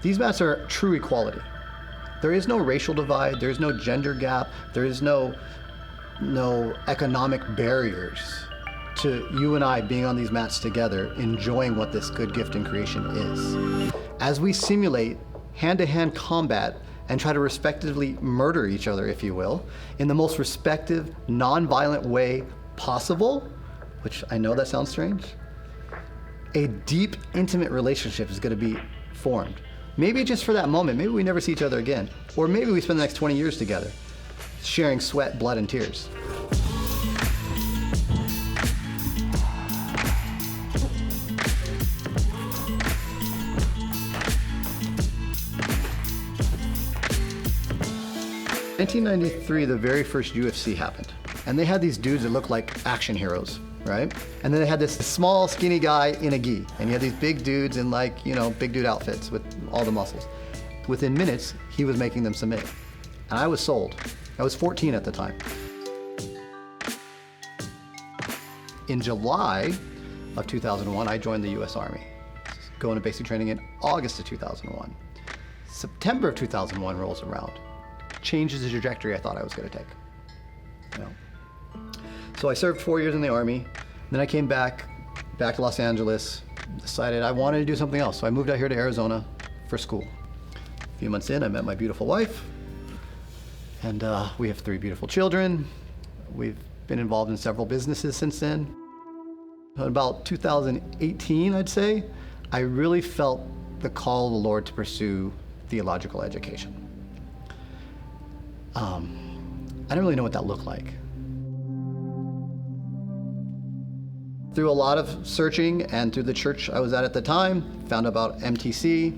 These mats are true equality. There is no racial divide, there is no gender gap, there is no economic barriers to you and I being on these mats together, enjoying what this good gift in creation is. As we simulate hand-to-hand combat and try to respectively murder each other, if you will, in the most respective, non-violent way possible, which I know that sounds strange, a deep, intimate relationship is going to be formed. Maybe just for that moment, maybe we never see each other again, or maybe we spend the next 20 years together, sharing sweat, blood, and tears. In 1993, the very first UFC happened, and they had these dudes that looked like action heroes, right? And then they had this small, skinny guy in a gi, and you had these big dudes in big dude outfits with all the muscles. Within minutes, he was making them submit, and I was sold. I was 14 at the time. In July of 2001, I joined the U.S. Army, going to basic training in August of 2001. September of 2001 rolls around. Changes the trajectory I thought I was going to take. So I served 4 years in the Army. Then I came back to Los Angeles, decided I wanted to do something else. So I moved out here to Arizona for school. A few months in, I met my beautiful wife, and we have 3 beautiful children. We've been involved in several businesses since then. About 2018, I'd say, I really felt the call of the Lord to pursue theological education. I didn't really know what that looked like. Through a lot of searching and through the church I was at the time, found about MTC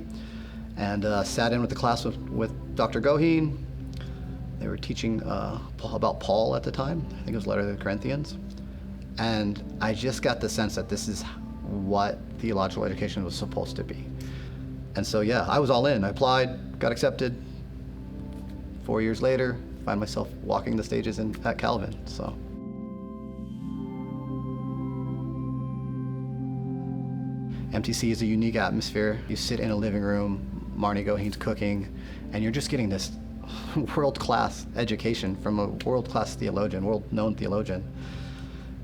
and sat in with the class with Dr. Goheen. They were teaching about Paul at the time. I think it was Letter to the Corinthians. And I just got the sense that this is what theological education was supposed to be. And so, yeah, I was all in. I applied, got accepted. 4 years later, find myself walking the stages at Calvin, so. MTC is a unique atmosphere. You sit in a living room, Marnie Goheen's cooking, and you're just getting this world-class education from a world-class theologian, world-known theologian.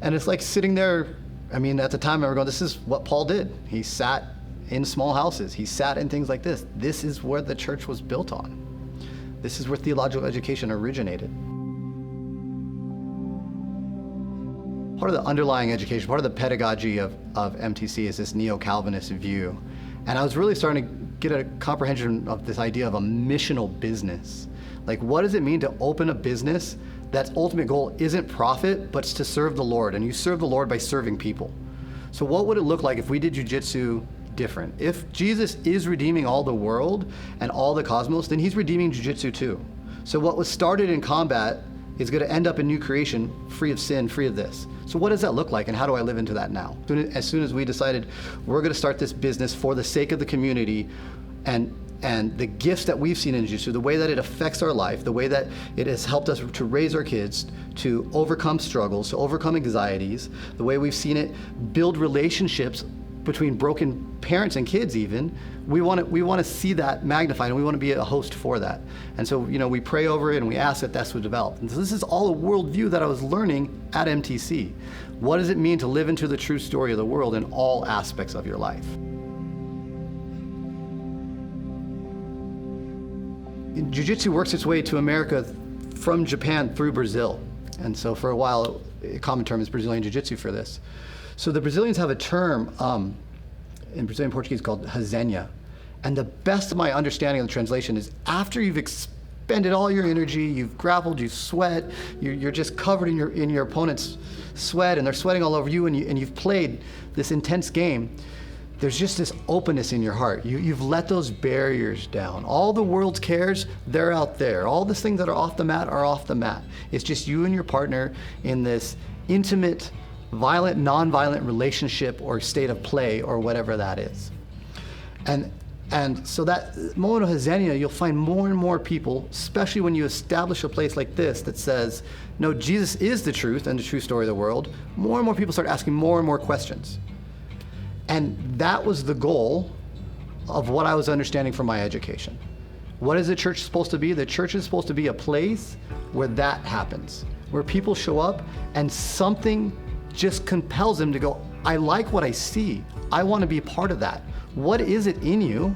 And it's like sitting there, I mean, at the time I remember going, this is what Paul did. He sat in small houses. He sat in things like this. This is where the church was built on. This is where theological education originated. Part of the underlying education, part of the pedagogy of MTC is this neo-Calvinist view. And I was really starting to get a comprehension of this idea of a missional business. Like, what does it mean to open a business that's ultimate goal isn't profit, but it's to serve the Lord, and you serve the Lord by serving people. So what would it look like if we did jiu-jitsu different? If Jesus is redeeming all the world and all the cosmos, then he's redeeming jiu-jitsu too. So what was started in combat is going to end up in new creation, free of sin, free of this. So what does that look like, and how do I live into that now? As soon as we decided we're going to start this business for the sake of the community, and the gifts that we've seen in jiu-jitsu, the way that it affects our life, the way that it has helped us to raise our kids, to overcome struggles, to overcome anxieties, the way we've seen it build relationships between broken parents and kids even, we want to see that magnified, and we want to be a host for that. And so, we pray over it and we ask that that's what developed. And so this is all a worldview that I was learning at MTC. What does it mean to live into the true story of the world in all aspects of your life? Jiu-jitsu works its way to America from Japan through Brazil. And so for a while, a common term is Brazilian Jiu-Jitsu for this. So the Brazilians have a term in Brazilian Portuguese called resenha. And the best of my understanding of the translation is after you've expended all your energy, you've grappled, you've sweat, you're just covered in your opponent's sweat, and they're sweating all over you, and you've played this intense game, there's just this openness in your heart. You've let those barriers down. All the world's cares, they're out there. All the things that are off the mat are off the mat. It's just you and your partner in this intimate, violent, non-violent relationship or state of play or whatever that is. And so that moment of resenha, you'll find more and more people, especially when you establish a place like this that says, no, Jesus is the truth and the true story of the world, more and more people start asking more and more questions. And that was the goal of what I was understanding from my education. What is the church supposed to be? The church is supposed to be a place where that happens, where people show up and something just compels them to go, I like what I see. I want to be part of that. What is it in you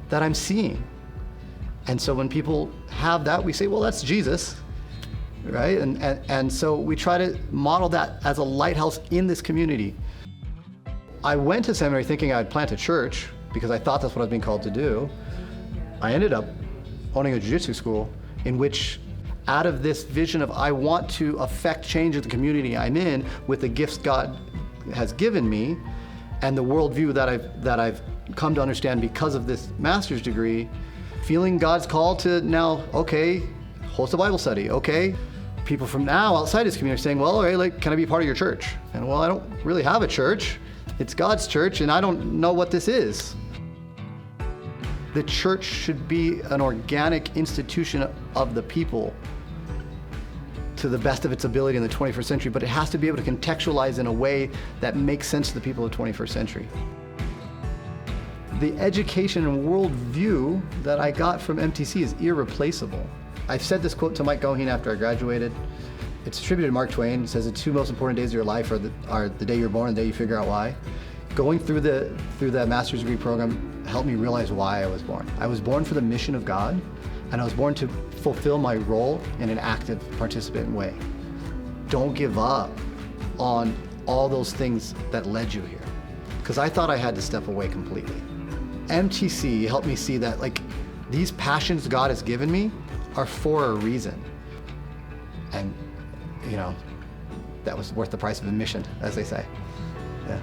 that I'm seeing? And so when people have that, we say, well, that's Jesus, right? And so we try to model that as a lighthouse in this community. I went to seminary thinking I'd plant a church because I thought that's what I was being called to do. I ended up owning a jiu-jitsu school in which, out of this vision of I want to affect change in the community I'm in with the gifts God has given me and the worldview that I've come to understand because of this master's degree, feeling God's call to now, okay, host a Bible study, okay. People from now outside this community are saying, well, all right, like, can I be part of your church? And well, I don't really have a church. It's God's church, and I don't know what this is. The church should be an organic institution of the people to the best of its ability in the 21st century, but it has to be able to contextualize in a way that makes sense to the people of the 21st century. The education and worldview that I got from MTC is irreplaceable. I've said this quote to Mike Goheen after I graduated. It's attributed to Mark Twain. It says the two most important days of your life are the day you're born and the day you figure out why. Going through that master's degree program helped me realize why I was born. I was born for the mission of God, and I was born to fulfill my role in an active, participant way. Don't give up on all those things that led you here, because I thought I had to step away completely. MTC helped me see that, like, these passions God has given me are for a reason. And, you know, that was worth the price of admission, as they say. Yeah.